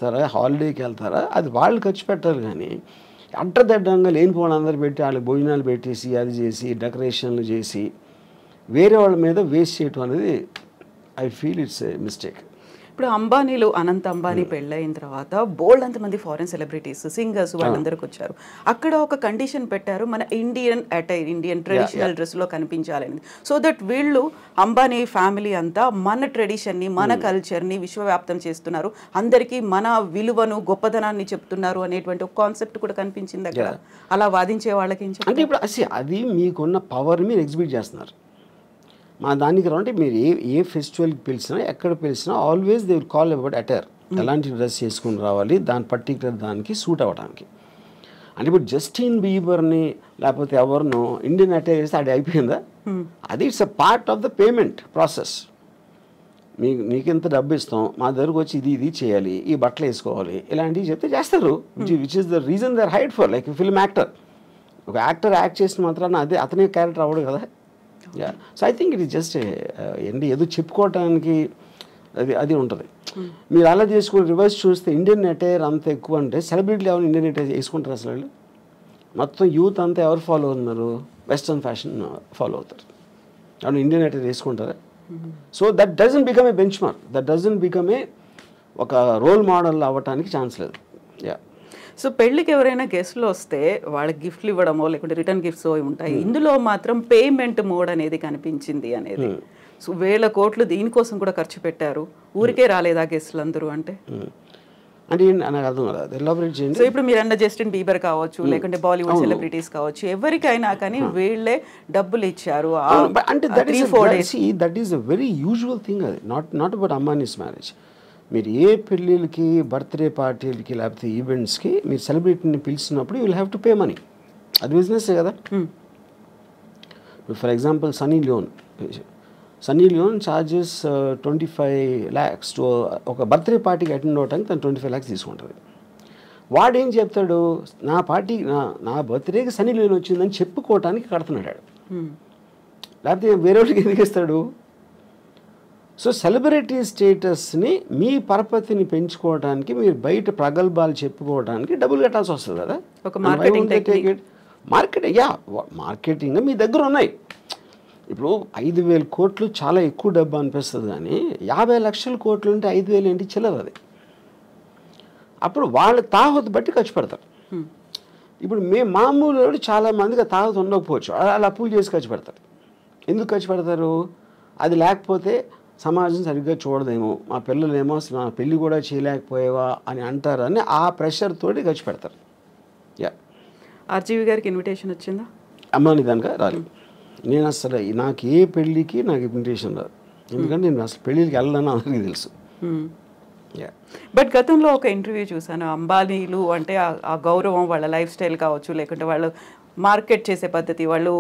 వస్తారా, హాలిడేకి వెళ్తారా, అది వాళ్ళు ఖర్చు పెట్టాలి. కానీ అడ్డదడ్డంగా లేనిపోవడం అందరు పెట్టి వాళ్ళకి భోజనాలు పెట్టేసి అది చేసి డెకరేషన్లు చేసి వేరే వాళ్ళ మీద వేస్ట్ చేయటం అనేది I feel it's a mistake. ఇప్పుడు అంబానీలు, అనంత్ అంబానీ పెళ్ళైన తర్వాత బోల్డ్ అంతమంది ఫారెన్ సెలబ్రిటీస్, సింగర్స్ వాళ్ళందరికి వచ్చారు. అక్కడ ఒక కండిషన్ పెట్టారు, మన ఇండియన్ అటైర్, ఇండియన్ ట్రెడిషనల్ డ్రెస్లో కనిపించాలని. సో దట్ వీళ్ళు అంబానీ ఫ్యామిలీ అంతా మన ట్రెడిషన్ని, మన కల్చర్ని విశ్వవ్యాప్తం చేస్తున్నారు, అందరికీ మన విలువను గొప్పదనాన్ని చెప్తున్నారు అనేటువంటి ఒక కాన్సెప్ట్ కూడా కనిపించింది అక్కడ. అలా వాదించే వాళ్ళకి అంటే ఇప్పుడు అది మీకున్న పవర్ మీరు ఎగ్జిబిట్ చేస్తున్నారు. మా దానికి అంటే మీరు ఏ ఫెస్టివల్కి పిలిచినా ఎక్కడ పిలిచినా always they will call about attire. ఎలాంటి డ్రెస్ చేసుకుని రావాలి, దాని పర్టికులర్ దానికి సూట్ అవ్వడానికి. అంటే ఇప్పుడు జస్టిన్ బీబర్ని లేకపోతే ఎవరినో ఇండియన్ అటైర్ చేస్తే అది అయిపోయిందా? అది it's a part of the payment process. మీకు ఎంత డబ్బు ఇస్తాం, మా దగ్గరకు వచ్చి ఇది చేయాలి, ఈ బట్టలు వేసుకోవాలి, ఇలాంటివి చెప్తే చేస్తారు. Which is the reason they are hired for. Like film actor, ఒక యాక్టర్ యాక్ట్ చేసిన మాత్రాన అతనే క్యారెక్టర్ అవ్వడు కదా. So I think it is just ఏదో చెప్పుకోవటానికి అది ఉంటుంది. మీరు అలా చేసుకుని రివర్స్ చూస్తే ఇండియన్ అటైర్ అంత ఎక్కువ అంటే సెలబ్రిటీలు ఎవరు ఇండియన్ అటైర్ వేసుకుంటారు అసలు? వాళ్ళు మొత్తం యూత్ అంతా ఎవరు ఫాలో అవుతున్నారు? వెస్ట్రన్ ఫ్యాషన్ ఫాలో అవుతారు. అవును, ఇండియన్ అటైర్ వేసుకుంటారా? So that doesn't become a bench mark, that doesn't become a ఒక రోల్ మోడల్ అవ్వటానికి ఛాన్స్ లేదు. సో పెళ్ళికి ఎవరైనా గెస్ట్లు వస్తే వాళ్ళకి గిఫ్ట్లు ఇవ్వడమో లేకుంటే రిటర్న్ గిఫ్ట్స్ ఉంటాయి, ఇందులో మాత్రం పేమెంట్ మోడ్ అనేది కనిపించింది అనేది. సో 1000 కోట్లు దీనికోసం కూడా ఖర్చు పెట్టారు, ఊరికే రాలేదా గెస్ట్లు అందరూ అంటే నాకు అర్థం కదా, ఎలాబరేట్ చేయండి. సో ఇప్పుడు మీరు అన్న జస్టిన్ బీబర్ కావచ్చు, లేకుంటే బాలీవుడ్ సెలబ్రిటీస్ కావచ్చు, ఎవరికైనా కానీ వీళ్ళే డబ్బులు ఇచ్చారు. అంటే that is a very usual thing. అది నాట్ అబౌట్ అంబానీస్ మ్యారేజ్. మీరు ఏ పెళ్ళిళ్ళకి, బర్త్డే పార్టీలకి లేకపోతే ఈవెంట్స్కి మీరు సెలబ్రిటీని పిలిచినప్పుడు you will have to pay money. అది బిజినెస్సే కదా. For example Sunny Leone charges 25 lakhs to ఒక బర్త్డే పార్టీకి అటెండ్ అవ్వడానికి తను 25 lakhs తీసుకుంటుంది. వాడేం చెప్తాడు, నా బర్త్డేకి సన్నీ లియోన్ వచ్చిందని చెప్పుకోవటానికి కడుతున్నాడు, లేకపోతే వేరే వాళ్ళకి ఎందుకు ఇస్తాడు? సో సెలబ్రిటీ స్టేటస్ని మీ పరపతిని పెంచుకోవడానికి మీరు బయట ప్రగల్భాలు చెప్పుకోవడానికి డబ్బులు కట్టాల్సి వస్తుంది కదా. మార్కెటింగ్ మీ దగ్గర ఉన్నాయి. ఇప్పుడు 5,000 కోట్లు చాలా ఎక్కువ డబ్బు అనిపిస్తుంది, కానీ 50 లక్షల కోట్లు ఉంటే 5,000 ఏంటి చిల్లర అది. అప్పుడు వాళ్ళ తాహతు బట్టి ఖర్చు పెడతారు. ఇప్పుడు మామూలు చాలా మందికి తాహతు ఉండకపోవచ్చు, అలా అప్పులు చేసి ఖర్చు పెడతారు. ఎందుకు ఖర్చు పెడతారు? అది లేకపోతే సమాజం సరిగ్గా చూడదేమో, మా పిల్లలేమో అసలు నా పెళ్ళి కూడా చేయలేకపోయేవా అని అంటారని ఆ ప్రెషర్ తోటి ఖర్చు పెడతారు. ఆర్జీవి గారికి ఇన్విటేషన్ వచ్చిందా? అమ్మాని దానిక రాలేదు. నేను అసలు నాకు ఏ పెళ్ళికి నాకు ఇన్విటేషన్ రాదు, ఎందుకంటే నేను అసలు పెళ్ళికి వెళ్ళాలని అందరికీ తెలుసు. బట్ గతంలో ఒక ఇంటర్వ్యూ చూసాను, అంబానీలు అంటే ఆ గౌరవం, వాళ్ళ లైఫ్ స్టైల్ కావచ్చు, లేకుంటే వాళ్ళు మార్కెట్ చేసే పద్ధతి, వాళ్ళు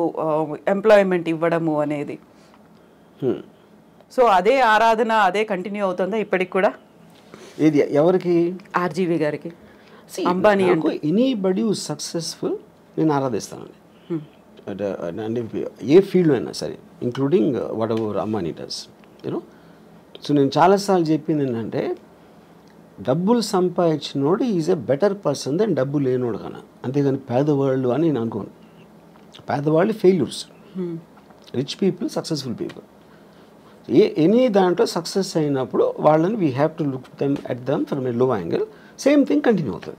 ఎంప్లాయ్మెంట్ ఇవ్వడము అనేది, సో అదే ఆరాధన అదే కంటిన్యూ అవుతుందా ఇప్పటికి కూడా? ఏది ఎవరికి? ఆర్జీవి గారికి. అంబానీ అంటే ఎనీబడి సక్సెస్ఫుల్ నేను ఆరాధిస్తానండి. అంటే ఏ ఫీల్డ్ అయినా సరే, including whatever Ambani does, you know. So నేను చాలాసార్లు చెప్పింది ఏంటంటే, డబ్బులు సంపాదించినోడు is a better person than డబ్బు లేనోడు కన్నా. అంతేగాని పేదవాళ్ళు అని నేను అనుకోను. పేదవాళ్ళు failures, rich people successful people. Any దాంట్లో సక్సెస్ అయినప్పుడు వాళ్ళని we have to look them at them from a low angle. Same thing continue అవుతుంది.